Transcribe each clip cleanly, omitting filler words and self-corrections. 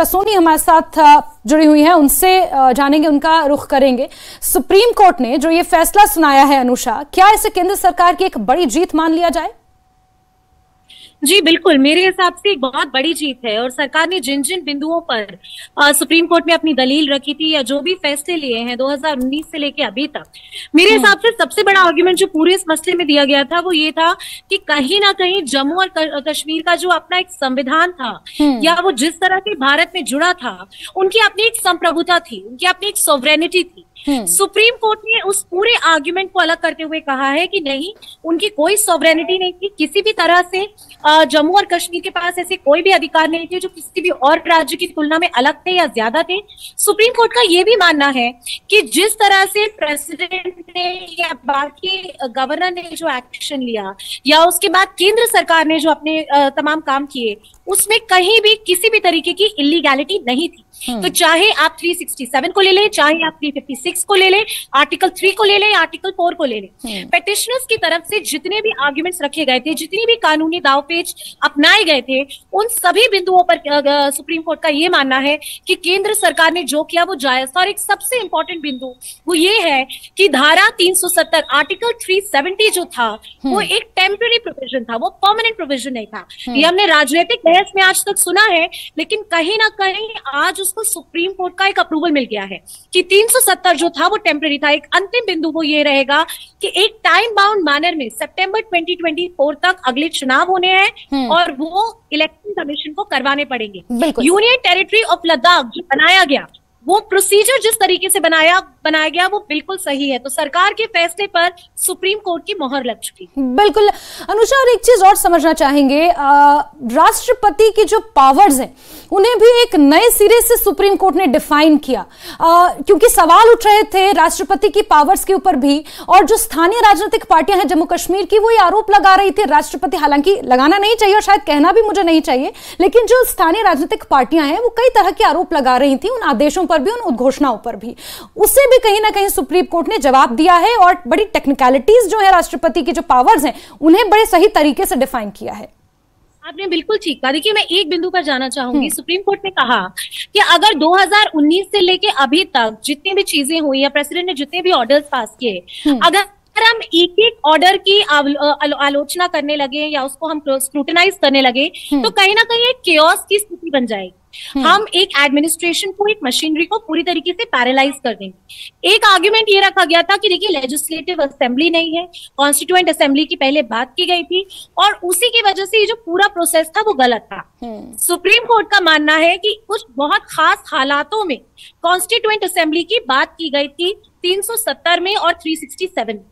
अनुषा सोनी हमारे साथ जुड़ी हुई हैं, उनसे जानेंगे, उनका रुख करेंगे। सुप्रीम कोर्ट ने जो ये फैसला सुनाया है अनुषा, क्या इसे केंद्र सरकार की एक बड़ी जीत मान लिया जाए? जी बिल्कुल, मेरे हिसाब से एक बहुत बड़ी जीत है। और सरकार ने जिन जिन बिंदुओं पर सुप्रीम कोर्ट में अपनी दलील रखी थी या जो भी फैसले लिए हैं 2019 से लेके अभी तक, मेरे हिसाब से सबसे बड़ा आर्गुमेंट जो पूरे इस मसले में दिया गया था वो ये था कि कहीं ना कहीं जम्मू और कश्मीर का जो अपना एक संविधान था या वो जिस तरह से भारत में जुड़ा था, उनकी अपनी एक संप्रभुता थी, उनकी अपनी एक सॉवरेनिटी थी। सुप्रीम कोर्ट ने उस पूरे आर्ग्यूमेंट को अलग करते हुए कहा है कि नहीं, उनकी कोई सॉवरेनिटी नहीं थी, किसी भी तरह से जम्मू और कश्मीर के पास ऐसे कोई भी अधिकार नहीं थे जो किसी भी और राज्य की तुलना में अलग थे या ज्यादा थे। सुप्रीम कोर्ट का ये भी मानना है कि जिस तरह से प्रेसिडेंट ने या बाकी गवर्नर ने जो एक्शन लिया या उसके बाद केंद्र सरकार ने जो अपने तमाम काम किए, उसमें कहीं भी किसी भी तरीके की इलीगैलिटी नहीं थी। तो चाहे आप 367 को ले लें, चाहे आप 356 को ले लें, आर्टिकल 3 को ले लें, आर्टिकल 4 को ले लें, पेटिशनर्स की तरफ से जितने भी आर्ग्यूमेंट्स रखे गए थे, जितनी भी कानूनी दावपेच अपनाए गए थे, उन सभी बिंदुओं पर सुप्रीम कोर्ट का ये मानना है कि केंद्र सरकार ने जो किया वो जायज था। और एक सबसे इंपॉर्टेंट बिंदु वो ये है कि धारा 370 आर्टिकल 370 जो था वो एक टेम्पररी प्रोविजन था, वो परमानेंट प्रोविजन नहीं था। ये हमने राजनीतिक बहस में आज तक सुना है, लेकिन कहीं ना कहीं आज उसको सुप्रीम कोर्ट का एक अप्रूवल मिल गया है कि 370 जो था वो टेम्पररी था। एक अंतिम बिंदु वो ये रहेगा कि एक टाइम बाउंड मैनर में सितंबर 2024 तक अगले चुनाव होने हैं और वो इलेक्शन कमीशन को करवाने पड़ेंगे। यूनियन टेरिटरी ऑफ लद्दाख जो बनाया गया, वो प्रोसीजर जिस तरीके से बनाया गया वो बिल्कुल सही है। तो सरकार के फैसले पर सुप्रीम कोर्ट की मोहर लग चुकी। बिल्कुल अनुषा, और एक चीज और समझना चाहेंगे, राष्ट्रपति की जो पावर्स हैं उन्हें भी एक नए सिरे से सुप्रीम कोर्ट ने डिफाइन किया, क्योंकि सवाल उठ रहे थे राष्ट्रपति की पावर्स के ऊपर भी। और जो स्थानीय राजनीतिक पार्टियां हैं जम्मू कश्मीर की, वो ये आरोप लगा रही थी राष्ट्रपति, हालांकि लगाना नहीं चाहिए और शायद कहना भी मुझे नहीं चाहिए, लेकिन जो स्थानीय राजनीतिक पार्टियां हैं वो कई तरह के आरोप लगा रही थी उन आदेशों पर भी, उन उद्घोषणाओं पर भी। उससे भी कहीं ना कहीं सुप्रीम कोर्ट ने जवाब दिया है और बड़ी टेक्निकलिटीज जो है राष्ट्रपति की जो पावर्स हैं उन्हें बड़े सही तरीके से डिफाइन किया है। आपने बिल्कुल ठीक कहा। देखिए, मैं एक बिंदु पर जाना चाहूंगी। सुप्रीम कोर्ट ने कहा कि अगर 2019 से लेके अभी तक जितनी भी चीजें हुई या प्रेसिडेंट ने जितने भी ऑर्डर्स पास किए, अगर हम एक एक ऑर्डर की आलोचना करने लगे या उसको हम स्क्रूटिनाइज करने लगे तो कहीं ना कहीं एक केओस की स्थिति बन जाएगी। हम एक एडमिनिस्ट्रेशन को, एक मशीनरी को पूरी तरीके से पैरालाइज कर देंगे। एक आर्ग्यूमेंट ये रखा गया था कि देखिए, लेजिस्लेटिव असेंबली नहीं है, कॉन्स्टिट्यूएंट असेंबली की पहले बात की गई थी और उसी की वजह से ये जो पूरा प्रोसेस था वो गलत था। सुप्रीम कोर्ट का मानना है कि कुछ बहुत खास हालातों में कॉन्स्टिट्यूएंट असेंबली की बात की गई थी 370 में और 367 में।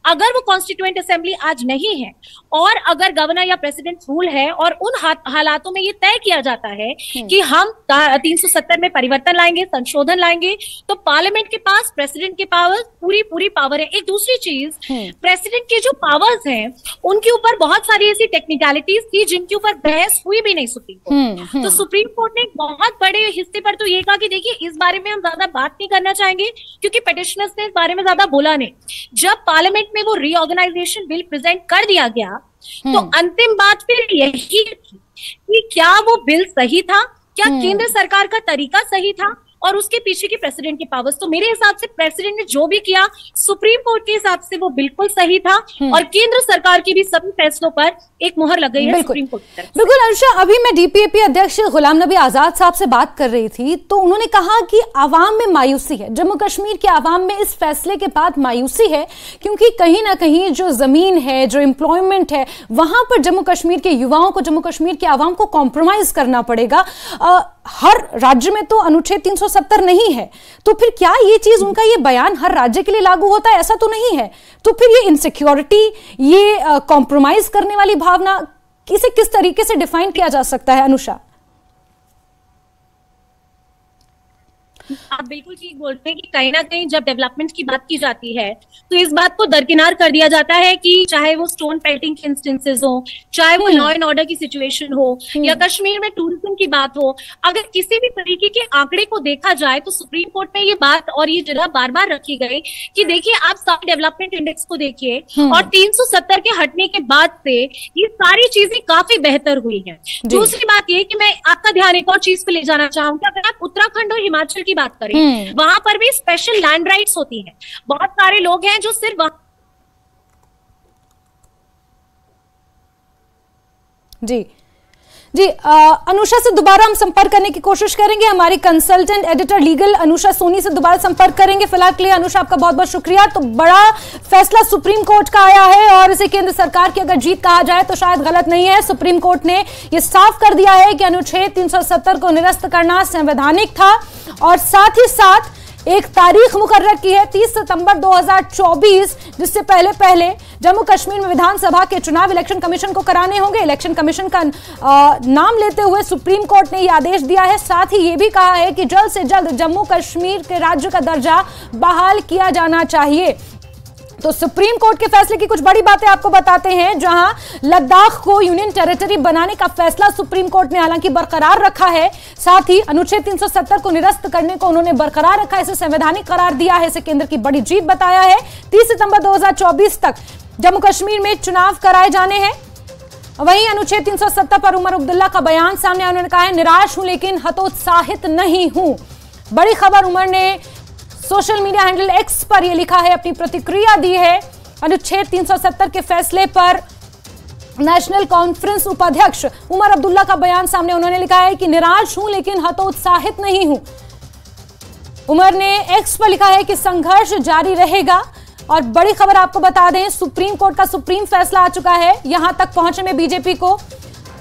अगर वो कॉन्स्टिट्यूएंट असेंबली आज नहीं है और अगर गवर्नर या प्रेसिडेंट रूल है और उन हालातों में ये तय किया जाता है कि हम 370 में परिवर्तन लाएंगे, संशोधन लाएंगे, तो पार्लियामेंट के पास प्रेसिडेंट के पावर पूरी पावर है। एक दूसरी चीज, प्रेसिडेंट की जो पावर्स हैं उनके ऊपर बहुत सारी ऐसी टेक्निकलिटीज थी जिनके ऊपर बहस हुई भी नहीं सुप्रीम कोर्ट। तो सुप्रीम कोर्ट ने बहुत बड़े हिस्से पर तो ये कहा कि देखिए, इस बारे में हम ज्यादा बात नहीं करना चाहेंगे क्योंकि पेटिशनर्स ने इस बारे में ज्यादा बोला नहीं। जब पार्लियामेंट में वो रीऑर्गेनाइजेशन बिल प्रेजेंट कर दिया गया तो अंतिम बात फिर यही थी कि क्या वो बिल सही था, क्या केंद्र सरकार का तरीका सही था और उसके पीछे की प्रेसिडेंट की पावर्स। तो मेरे हिसाब से प्रेसिडेंट ने जो भी किया सुप्रीम कोर्ट के हिसाब से वो बिल्कुल सही था और केंद्र सरकार की भी सभी फैसलों पर एक मुहर लग गई है सुप्रीम कोर्ट की तरफ। बिल्कुल अनुषा, अभी मैं डीपीएपी अध्यक्ष गुलाम नबी आजाद साहब से बात कर रही थी तो उन्होंने कहा कि आवाम में मायूसी है, जम्मू कश्मीर के आवाम में इस फैसले के बाद मायूसी है, क्योंकि कहीं ना कहीं जो जमीन है, जो एम्प्लॉयमेंट है, वहां पर जम्मू कश्मीर के युवाओं को, जम्मू कश्मीर के आवाम को कॉम्प्रोमाइज करना पड़ेगा। हर राज्य में तो अनुच्छेद 370 नहीं है, तो फिर क्या ये चीज, उनका ये बयान हर राज्य के लिए लागू होता है? ऐसा तो नहीं है। तो फिर ये इनसिक्योरिटी, ये कॉम्प्रोमाइज करने वाली भावना, इसे किस तरीके से डिफाइन किया जा सकता है अनुषा? आप बिल्कुल ठीक बोलते हैं कि कहीं ना कहीं जब डेवलपमेंट की बात की जाती है तो इस बात को दरकिनार कर दिया जाता है कि चाहे वो स्टोन पेल्टिंग के इंस्टेंसेस हो, चाहे वो लॉ एंड ऑर्डर की सिचुएशन हो, या कश्मीर में टूरिज्म की बात हो, अगर किसी भी तरीके के आंकड़े को देखा जाए तो सुप्रीम कोर्ट में ये बात और ये जगह बार बार रखी गई कि देखिए आप सारे डेवलपमेंट इंडेक्स को देखिए और 370 के हटने के बाद से ये सारी चीजें काफी बेहतर हुई है। दूसरी बात ये कि मैं आपका ध्यान एक और चीज पे ले जाना चाहूंगी, अगर आप उत्तराखंड और हिमाचल की बात करें वहां पर भी स्पेशल लैंड राइट्स होती हैं। बहुत सारे लोग हैं जो सिर्फ जी अनुषा से दोबारा हम संपर्क करने की कोशिश करेंगे। हमारी consultant editor legal Anusha Soni से दोबारा संपर्क करेंगे। फिलहाल के लिए अनुषा आपका बहुत बहुत शुक्रिया। तो बड़ा फैसला सुप्रीम कोर्ट का आया है और इसे केंद्र सरकार की अगर जीत कहा जाए तो शायद गलत नहीं है। सुप्रीम कोर्ट ने यह साफ कर दिया है कि अनुच्छेद 370 को निरस्त करना संवैधानिक था और साथ ही साथ एक तारीख मुकर्रर की है 30 सितंबर 2024, जिससे पहले जम्मू कश्मीर में विधानसभा के चुनाव इलेक्शन कमीशन को कराने होंगे। इलेक्शन कमीशन का नाम लेते हुए सुप्रीम कोर्ट ने यह आदेश दिया है। साथ ही यह भी कहा है कि जल्द से जल्द जम्मू कश्मीर के राज्य का दर्जा बहाल किया जाना चाहिए। तो सुप्रीम कोर्ट के फैसले की कुछ बड़ी बातें आपको बताते हैं, जहां लद्दाख को यूनियन टेरिटरी बनाने का फैसला सुप्रीम कोर्ट ने हालांकि बरकरार रखा है। साथ ही अनुच्छेद 370 को निरस्त करने को उन्होंने बरकरार रखा है, इसे संवैधानिक करार दिया है, इसे केंद्र की बड़ी जीत बताया है। 30 सितंबर 2024 तक जम्मू कश्मीर में चुनाव कराए जाने हैं। वहीं अनुच्छेद 370 पर उमर अब्दुल्ला का बयान सामने आया। उन्होंने कहा है, निराश हूं लेकिन हतोत्साहित नहीं हूं। बड़ी खबर, उमर ने सोशल मीडिया हैंडल एक्स पर यह लिखा है, अपनी प्रतिक्रिया दी है अनुच्छेद 370 के फैसले पर। नेशनल कॉन्फ्रेंस उपाध्यक्ष उमर अब्दुल्ला का बयान सामने, उन्होंने लिखा है कि निराश हूं लेकिन हतोत्साहित नहीं हूं। उमर ने एक्स पर लिखा है कि संघर्ष जारी रहेगा। और बड़ी खबर आपको बता दें, सुप्रीम कोर्ट का सुप्रीम फैसला आ चुका है। यहां तक पहुंचने में बीजेपी को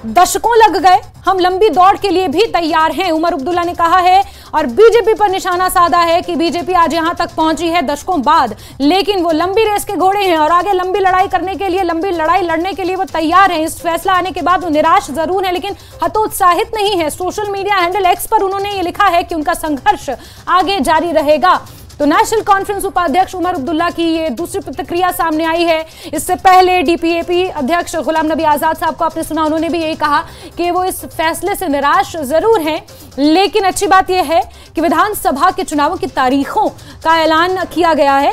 दशकों लग गए, हम लंबी दौड़ के लिए भी तैयार हैं, उमर अब्दुल्ला ने कहा है। और बीजेपी पर निशाना साधा है कि बीजेपी आज यहां तक पहुंची है दशकों बाद, लेकिन वो लंबी रेस के घोड़े हैं और आगे लंबी लड़ाई करने के लिए, लंबी लड़ाई लड़ने के लिए वो तैयार हैं। इस फैसला आने के बाद वो निराश जरूर है लेकिन हतोत्साहित नहीं है। सोशल मीडिया हैंडल एक्स पर उन्होंने ये लिखा है कि उनका संघर्ष आगे जारी रहेगा। तो नेशनल कॉन्फ्रेंस उपाध्यक्ष उमर अब्दुल्ला की ये दूसरी प्रतिक्रिया सामने आई है। इससे पहले डीपीएपी अध्यक्ष गुलाम नबी आजाद साहब को आपने सुना, उन्होंने भी यही कहा कि वो इस फैसले से निराश जरूर हैं, लेकिन अच्छी बात यह है कि विधानसभा के चुनावों की तारीखों का ऐलान किया गया है।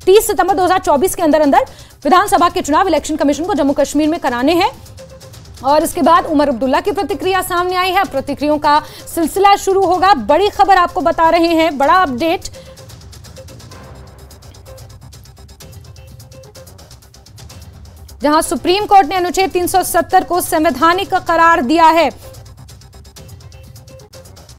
30 सितंबर 2024 के अंदर विधानसभा के चुनाव इलेक्शन कमीशन को जम्मू कश्मीर में कराने हैं। और इसके बाद उमर अब्दुल्ला की प्रतिक्रिया सामने आई है। प्रतिक्रियाओं का सिलसिला शुरू होगा। बड़ी खबर आपको बता रहे हैं, बड़ा अपडेट। जहां सुप्रीम कोर्ट ने अनुच्छेद 370 को संवैधानिक करार दिया है।